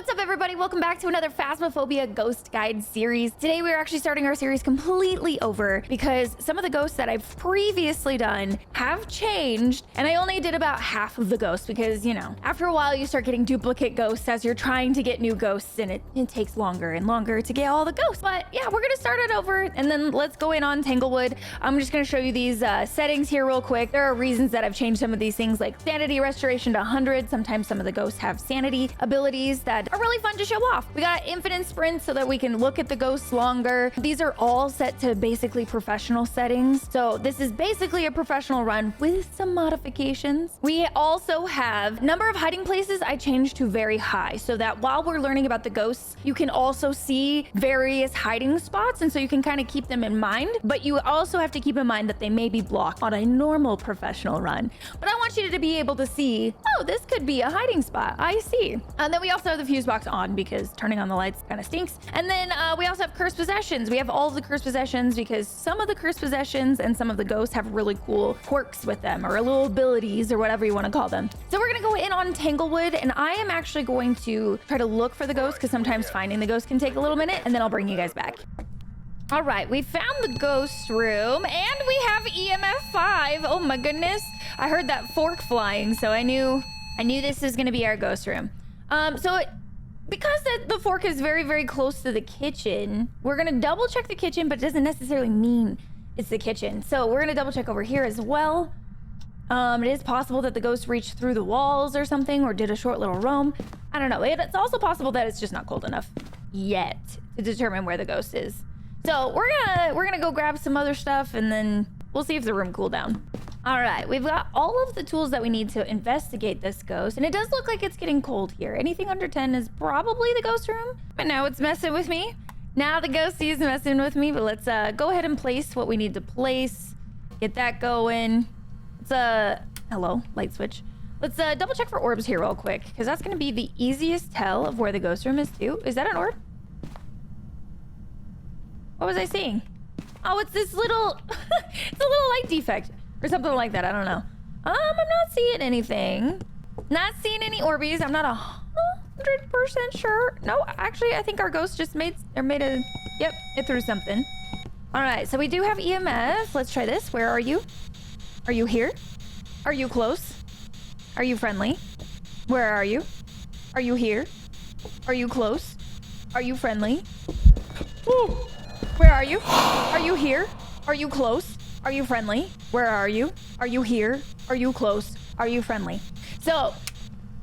What's up, everybody? Welcome back to another Phasmophobia Ghost Guide series. Today, we're actually starting our series completely over because some of the ghosts that I've previously done have changed, and I only did about half of the ghosts because, you know, after a while, you start getting duplicate ghosts as you're trying to get new ghosts, and it takes longer and longer to get all the ghosts. But yeah, we're gonna start it over, and then let's go in on Tanglewood. I'm just gonna show you these settings here real quick. There are reasons that I've changed some of these things, like sanity restoration to 100. Sometimes some of the ghosts have sanity abilities that are really fun to show off. We got infinite sprint so that we can look at the ghosts longer. These are all set to basically professional settings. So this is basically a professional run with some modifications. We also have number of hiding places I changed to very high so that while we're learning about the ghosts, you can also see various hiding spots. And so you can kind of keep them in mind, but you also have to keep in mind that they may be blocked on a normal professional run. But I want you to be able to see, oh, this could be a hiding spot. I see. And then we also have the fuse box on because turning on the lights kind of stinks. And then we also have cursed possessions. We have all of the cursed possessions because some of the cursed possessions and some of the ghosts have really cool quirks with them or little abilities or whatever you want to call them. So we're going to go in on Tanglewood, and I am actually going to try to look for the ghost because sometimes finding the ghost can take a little minute, and then I'll bring you guys back. All right, we found the ghost room, and we have EMF 5. Oh my goodness. I heard that fork flying, so I knew this is going to be our ghost room. Because the fork is very, very close to the kitchen, we're going to double check the kitchen, but it doesn't necessarily mean it's the kitchen. So we're going to double check over here as well. It is possible that the ghost reached through the walls or something, or did a short little roam. I don't know. It's also possible that it's just not cold enough yet to determine where the ghost is. So we're gonna go grab some other stuff, and then we'll see if the room cooled down. All right, we've got all of the tools that we need to investigate this ghost, and it does look like it's getting cold here. Anything under 10 is probably the ghost room, but now it's messing with me. Now the ghostie is messing with me, but let's go ahead and place what we need to place. Get that going. Let's hello, light switch. Let's double check for orbs here real quick, because that's gonna be the easiest tell of where the ghost room is too. Is that an orb? What was I seeing? Oh, it's this little, it's a little light defect or something like that. I don't know. I'm not seeing anything. Not seeing any Orbeez. I'm not 100% sure. No, actually, I think our ghost just made a, yep, it threw something. All right, so we do have EMF. Let's try this. Where are you? Are you here? Are you close? Are you friendly? Where are you? Are you here? Are you close? Are you friendly? Woo. Where are you? Are you here? Are you close? Are you friendly? Where are you? Are you here? Are you close? Are you friendly? So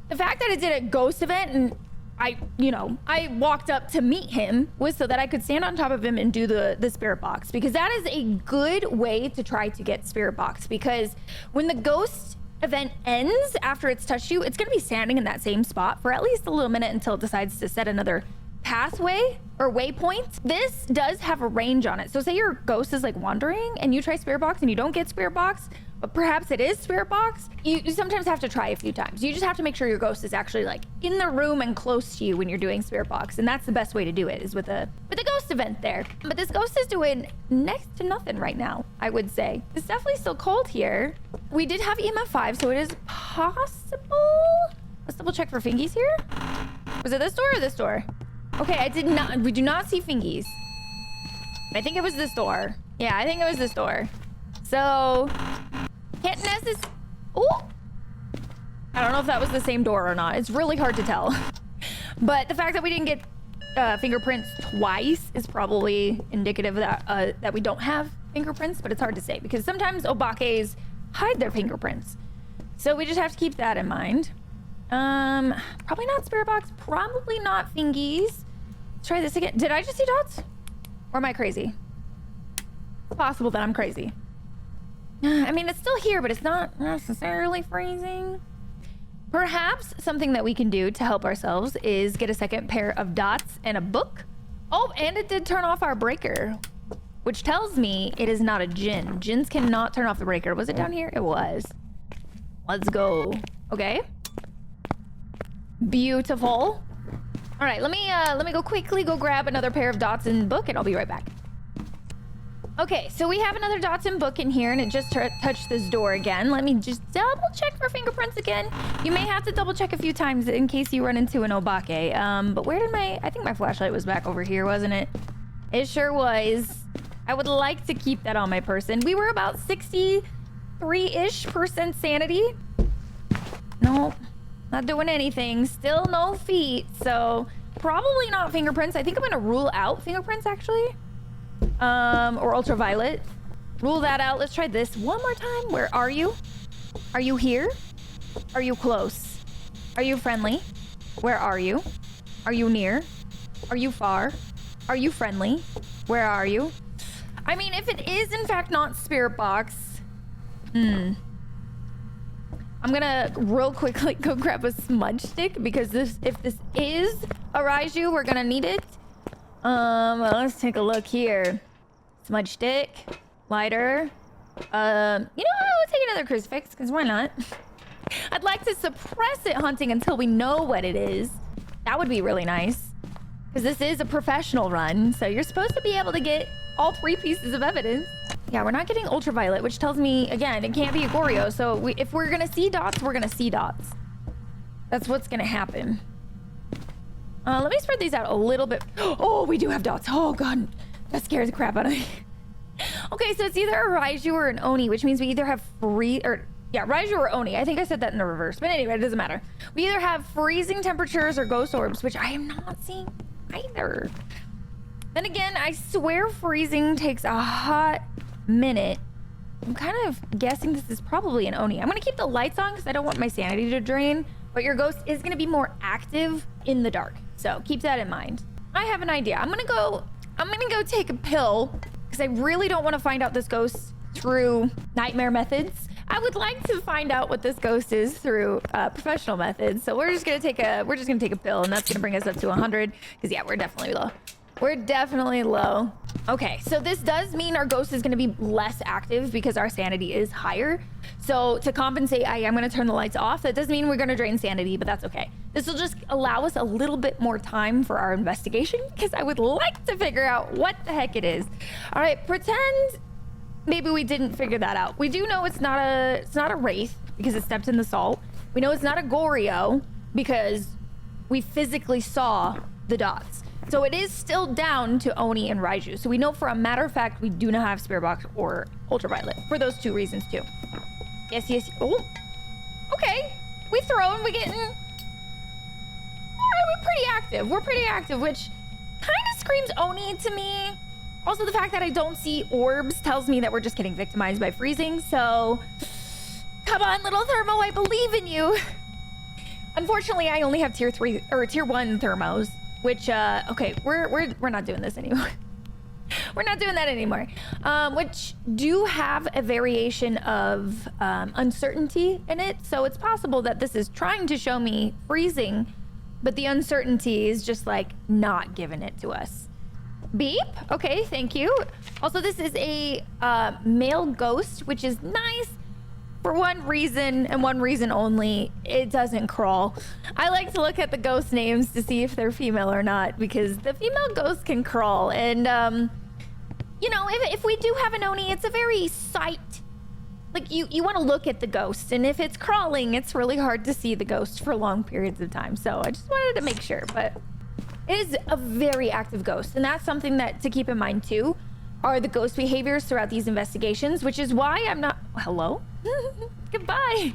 the fact that it did a ghost event and I walked up to meet him was so that I could stand on top of him and do the spirit box, because that is a good way to try to get spirit box, because when the ghost event ends after it's touched you, it's going to be standing in that same spot for at least a little minute until it decides to set another pathway or waypoint. This does have a range on it. So say your ghost is like wandering and you try spirit box and you don't get spirit box, but perhaps it is spirit box. You sometimes have to try a few times. You just have to make sure your ghost is actually like in the room and close to you when you're doing spirit box. And that's the best way to do it, is with a ghost event there. But this ghost is doing next to nothing right now, I would say. It's definitely still cold here. We did have EMF 5, so it is possible. Let's double check for fingies here. Was it this door or this door? Okay, we do not see fingies. I think it was this door. Yeah, I think it was this door. So, can't necessarily... Oh! I don't know if that was the same door or not. It's really hard to tell. But the fact that we didn't get fingerprints twice is probably indicative of that we don't have fingerprints, but it's hard to say because sometimes obakes hide their fingerprints. So we just have to keep that in mind. Probably not spirit box, probably not fingies. Let's try this again. Did I just see dots? Or am I crazy? It's possible that I'm crazy. I mean, it's still here, but it's not necessarily freezing. Perhaps something that we can do to help ourselves is get a second pair of dots and a book. Oh, and it did turn off our breaker, which tells me it is not a djinn. Djinns cannot turn off the breaker. Was it down here? It was. Let's go. Okay. Beautiful. All right, let me go quickly grab another pair of dots and book, and I'll be right back. Okay, so we have another Dotson book in here, and it just touched this door again. Let me just double check for fingerprints again. You may have to double check a few times in case you run into an Obake. But where did I think my flashlight was back over here, wasn't it? It sure was. I would like to keep that on my person. We were about 63-ish% sanity. Nope, not doing anything. Still no feet, so probably not fingerprints. I think I'm gonna rule out fingerprints, actually. Or ultraviolet. Rule that out. Let's try this one more time. Where are you? Are you here? Are you close? Are you friendly? Where are you? Are you near? Are you far? Are you friendly? Where are you? I mean, if it is in fact not spirit box, I'm gonna real quickly go grab a smudge stick because if this is a Raiju, we're gonna need it. Well, let's take a look here. Smudge stick, lighter. You know what? We'll take another crucifix, because why not? I'd like to suppress it hunting until we know what it is. That would be really nice. Because this is a professional run, so you're supposed to be able to get all 3 pieces of evidence. Yeah, we're not getting ultraviolet, which tells me, again, it can't be a Goryo. So if we're gonna see dots, we're gonna see dots. That's what's gonna happen. Let me spread these out a little bit. Oh, we do have dots. Oh, God. That scares the crap out of me. Okay, so it's either a Raiju or an Oni, which means we either have Raiju or Oni. I think I said that in the reverse. But anyway, it doesn't matter. We either have freezing temperatures or ghost orbs, which I am not seeing either. Then again, I swear freezing takes a hot minute. I'm kind of guessing this is probably an Oni. I'm going to keep the lights on because I don't want my sanity to drain. But your ghost is going to be more active in the dark. So keep that in mind. I have an idea. I'm gonna go take a pill because I really don't want to find out this ghost through nightmare methods. I would like to find out what this ghost is through professional methods. So we're just gonna take a pill, and that's gonna bring us up to 100. Because yeah, we're definitely low. We're definitely low. Okay, so this does mean our ghost is gonna be less active because our sanity is higher. So to compensate, I am gonna turn the lights off. That does mean we're gonna drain sanity, but that's okay. This will just allow us a little bit more time for our investigation because I would like to figure out what the heck it is. All right, pretend maybe we didn't figure that out. We do know it's not a wraith because it stepped in the salt. We know it's not a Goryo because we physically saw the dots. So it is still down to Oni and Raiju. So we know for a matter of fact, we do not have Spirit Box or Ultraviolet for those 2 reasons too. Yes. Oh, okay. We throw and we getting... All right, we're pretty active, which kind of screams Oni to me. Also, the fact that I don't see orbs tells me that we're just getting victimized by freezing. So come on, little thermo, I believe in you. Unfortunately, I only have tier 1 thermos. Which, okay, we're not doing this anymore. We're not doing that anymore. Which do have a variation of uncertainty in it. So it's possible that this is trying to show me freezing, but the uncertainty is just like not giving it to us. Beep. Okay, thank you. Also, this is a male ghost, which is nice. For one reason and one reason only, it doesn't crawl. I like to look at the ghost names to see if they're female or not, because the female ghost can crawl. And, you know, if we do have an Oni, it's a very sight. Like, you want to look at the ghost, and if it's crawling, it's really hard to see the ghost for long periods of time. So I just wanted to make sure, but it is a very active ghost. And that's something that to keep in mind, too, are the ghost behaviors throughout these investigations, which is why I'm not... Hello? Goodbye.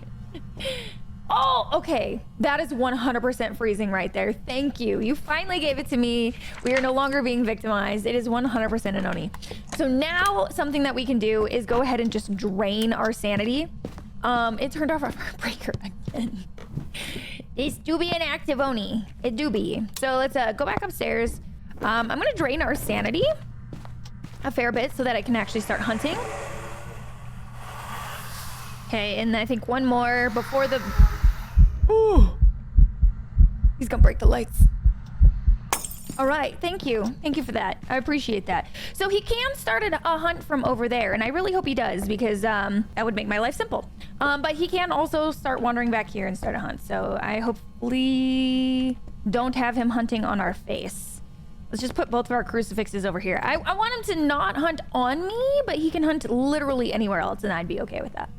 Oh, okay. That is 100% freezing right there. Thank you. You finally gave it to me. We are no longer being victimized. It is 100% an Oni. So now something that we can do is go ahead and just drain our sanity. It turned off our breaker again. This do be an active Oni. It do be. So let's go back upstairs. I'm going to drain our sanity a fair bit so that I can actually start hunting. Okay, and I think one more before the... Ooh. He's gonna break the lights. All right, thank you. Thank you for that. I appreciate that. So he can start a hunt from over there, and I really hope he does because that would make my life simple. But he can also start wandering back here and start a hunt. So I hopefully don't have him hunting on our face. Let's just put both of our crucifixes over here. I want him to not hunt on me, but he can hunt literally anywhere else, and I'd be okay with that.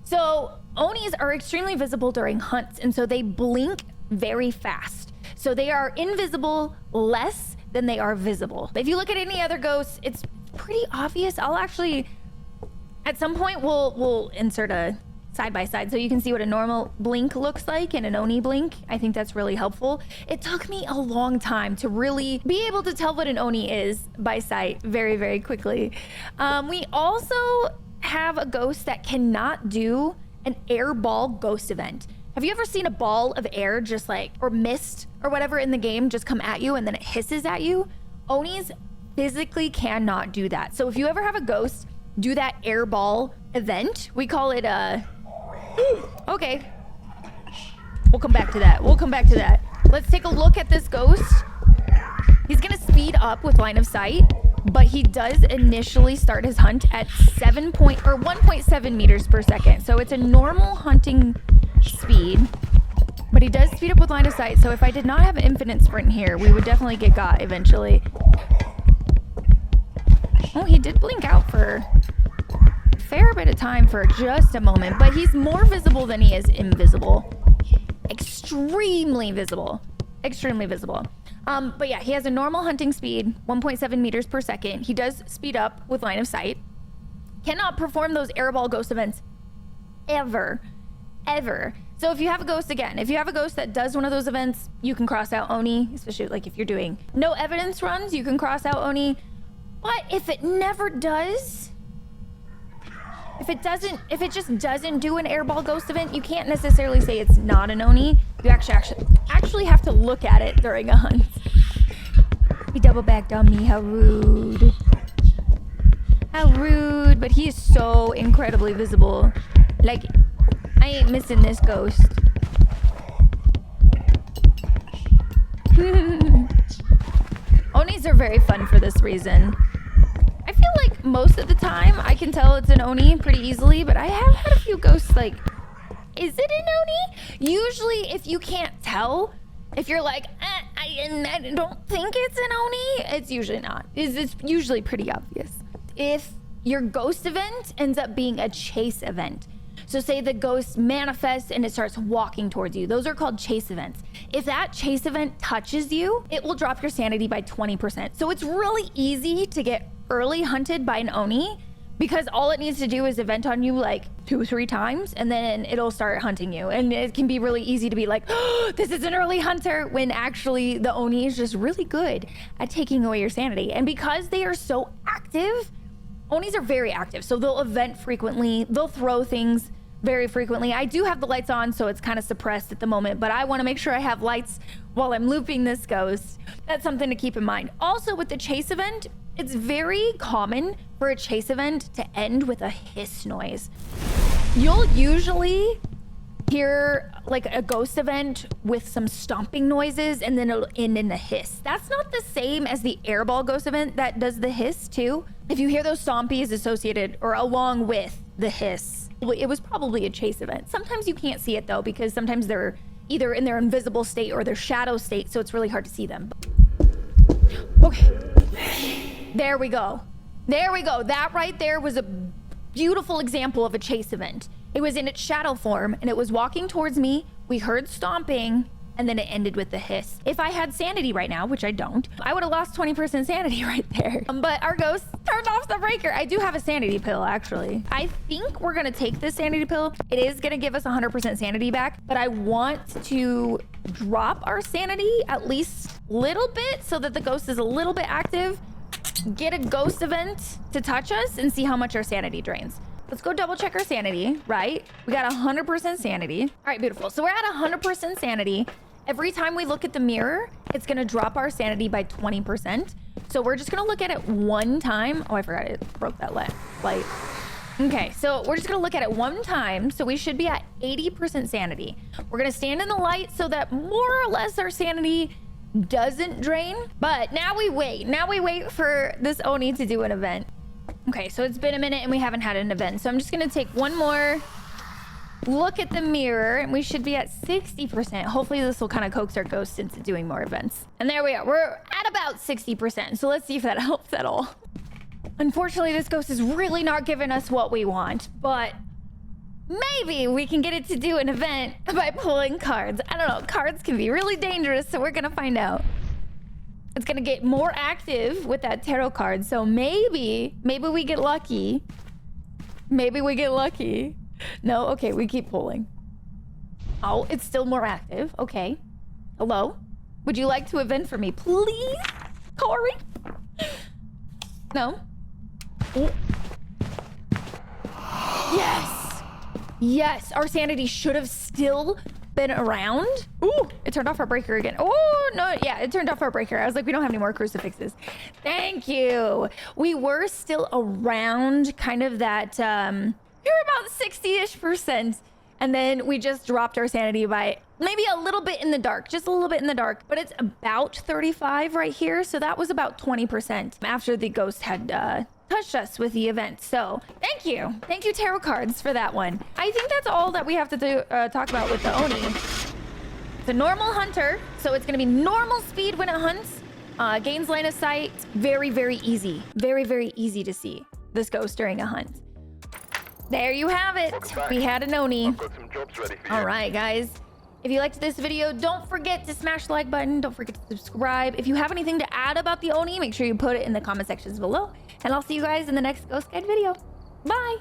So Onis are extremely visible during hunts, and so they blink very fast. So they are invisible less than they are visible. If you look at any other ghosts, it's pretty obvious. I'll actually, at some point, we'll insert a side by side so you can see what a normal blink looks like and an Oni blink. I think that's really helpful. It took me a long time to really be able to tell what an Oni is by sight very, very quickly. We also have a ghost that cannot do an airball ghost event. Have you ever seen a ball of air just like, or mist or whatever in the game just come at you and then it hisses at you? Onis physically cannot do that. So if you ever have a ghost do that airball event, we call it okay. We'll come back to that. We'll come back to that. Let's take a look at this ghost. He's gonna speed up with line of sight, but he does initially start his hunt at 1.7 meters per second. So it's a normal hunting speed, but he does speed up with line of sight. So if I did not have infinite sprint here, we would definitely get got eventually. Oh, he did blink out for a fair bit of time for just a moment, but he's more visible than he is invisible. Extremely visible. Extremely visible. But yeah, he has a normal hunting speed, 1.7 meters per second. He does speed up with line of sight. Cannot perform those airball ghost events ever. Ever. So if you have a ghost, again, if you have a ghost that does one of those events, you can cross out Oni, especially like if you're doing no evidence runs, you can cross out Oni. But if it never does, if it just doesn't do an airball ghost event, you can't necessarily say it's not an Oni. You actually have to look at it during a hunt. He double backed on me, how rude. How rude, but he is so incredibly visible. Like, I ain't missing this ghost. Onis are very fun for this reason. I feel like most of the time I can tell it's an Oni pretty easily, but I have had a few ghosts like, is it an Oni? Usually if you can't tell, if you're like, I don't think it's an Oni, it's usually not. It's usually pretty obvious. If your ghost event ends up being a chase event, so say the ghost manifests and it starts walking towards you. Those are called chase events. If that chase event touches you, it will drop your sanity by 20%. So it's really easy to get early hunted by an Oni because all it needs to do is event on you like 2-3 times and then it'll start hunting you. And it can be really easy to be like, oh, this is an early hunter, when actually the Oni is just really good at taking away your sanity. And because they are so active, Onis are very active. So they'll event frequently, they'll throw things very frequently. I do have the lights on, so it's kind of suppressed at the moment, but I want to make sure I have lights while I'm looping this ghost. That's something to keep in mind. Also with the chase event, it's very common for a chase event to end with a hiss noise. You'll usually hear like a ghost event with some stomping noises and then it'll end in a hiss. That's not the same as the airball ghost event that does the hiss too. If you hear those stompies associated or along with the hiss, it was probably a chase event. Sometimes you can't see it though, because sometimes they're either in their invisible state or their shadow state, so it's really hard to see them. Okay, there we go. There we go. That right there was a beautiful example of a chase event. It was in its shadow form and it was walking towards me. We heard stomping and then it ended with the hiss. If I had sanity right now, which I don't, I would have lost 20% sanity right there. But our ghost turned off the breaker. I do have a sanity pill, actually. I think we're gonna take this sanity pill. It is gonna give us 100% sanity back, but I want to drop our sanity at least a little bit so that the ghost is a little bit active, get a ghost event to touch us and see how much our sanity drains. Let's go double check our sanity, right? We got 100% sanity. All right, beautiful. So we're at 100% sanity. Every time we look at the mirror, it's gonna drop our sanity by 20%. So we're just gonna look at it one time. Oh, I forgot it broke that light. Okay, so we're just gonna look at it one time. So we should be at 80% sanity. We're gonna stand in the light so that more or less our sanity doesn't drain. But now we wait. Now we wait for this Oni to do an event. Okay, so it's been a minute and we haven't had an event. So I'm just gonna take one more look at the mirror, and we should be at 60%. Hopefully this will kind of coax our ghost into doing more events. And there we are. We're at about 60%. So let's see if that helps at all. Unfortunately, this ghost is really not giving us what we want, but maybe we can get it to do an event by pulling cards. I don't know. Cards can be really dangerous, so we're going to find out. It's going to get more active with that tarot card. So maybe we get lucky. Maybe we get lucky. No? Okay, we keep pulling. Oh, it's still more active. Okay. Hello? Would you like to event for me, please, Corey? No? Oh. Yes! Yes! Our sanity should have still been around. Ooh! It turned off our breaker again. Oh, no. Yeah, it turned off our breaker. I was like, we don't have any more crucifixes. Thank you. We were still around kind of that... We were about 60-ish%. And then we just dropped our sanity by maybe a little bit in the dark. Just a little bit in the dark. But it's about 35 right here. So that was about 20% after the ghost had touched us with the event. So thank you. Thank you, tarot cards, for that one. I think that's all that we have to do, talk about with the Oni. It's a normal hunter. So it's going to be normal speed when it hunts. Gains line of sight. Very, very easy. Very, very easy to see this ghost during a hunt. There you have it. We had an Oni. All right, guys. If you liked this video, don't forget to smash the like button. Don't forget to subscribe. If you have anything to add about the Oni, make sure you put it in the comment sections below. And I'll see you guys in the next Ghost Guide video. Bye.